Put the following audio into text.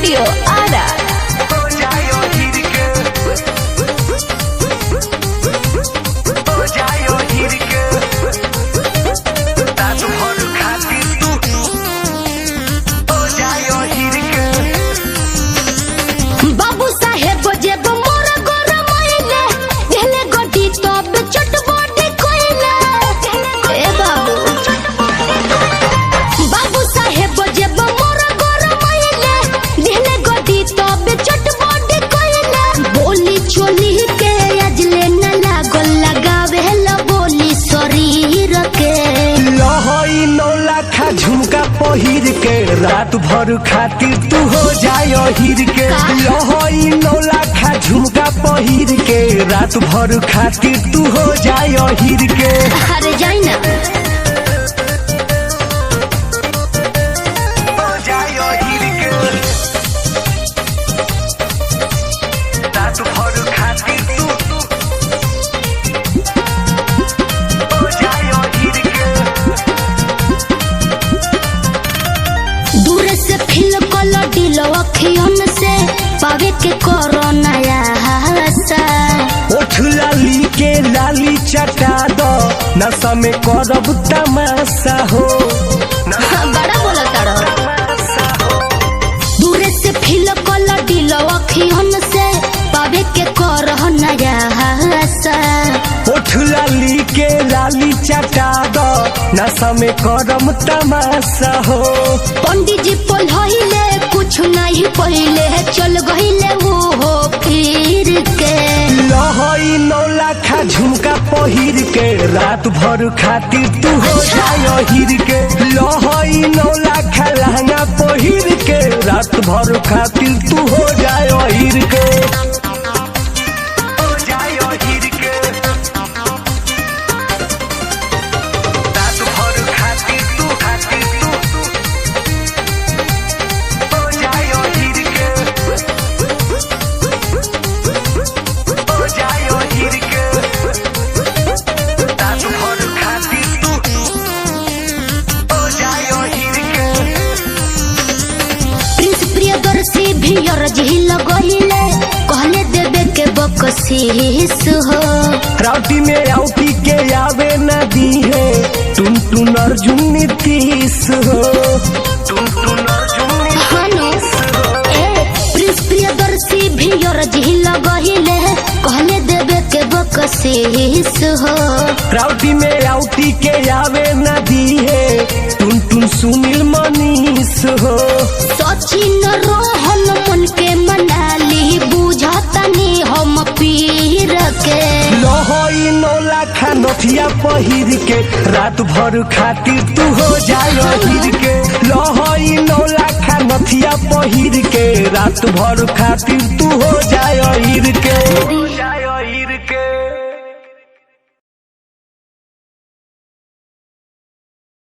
Studio Ara. झुमका पहिर के रात भर खातिर तू हो जाय हीर के। लहई 9 लाख झुमका पहिर के रात भर खातिर तू हो जाय हीर के। अरे जाई ना अखियन से पावे के करो नया हासा। ओठ लाली के लाली चटा दो नशा में करब तमाशा हो। बड़ा बोला तारो दूर से फील कल दिल अखियन से पावे के करो नया हासा। ओठ लाली के लाली चटा दो नशा में करब तमाशा हो। पंडित जी पढ़ाइले कुछ नहीं पहले चल गईले वो हो फिर के। लहई 9 लाख झुमका पहिर के रात भर खातिर तू हो जाय हीर के। लहई 9 लाख लहंगा पहिर के रात भर खातिर तू हो जाय हीर के। कहले देवे के बकसीस हो। राउटी में राउटी के आवे नदी है टुन टुन अर्जुन नीतीश हो। प्रिंस प्रियदर्शी भी लगहिले कहले देवे के बकसीस हो। राउटी में राउटी के आवे नदी है टुन टुन सुनील मनीष हो। सचिन रोहन मन के मनाली बुझतनी हम पीर के। लहई 9 लाख नथिया पहिर के रात भर खातिर तू हो जाय हीर के। लहई 9 लाख नथिया पहिर के रात भर खातिर तू हो जाय हीर के।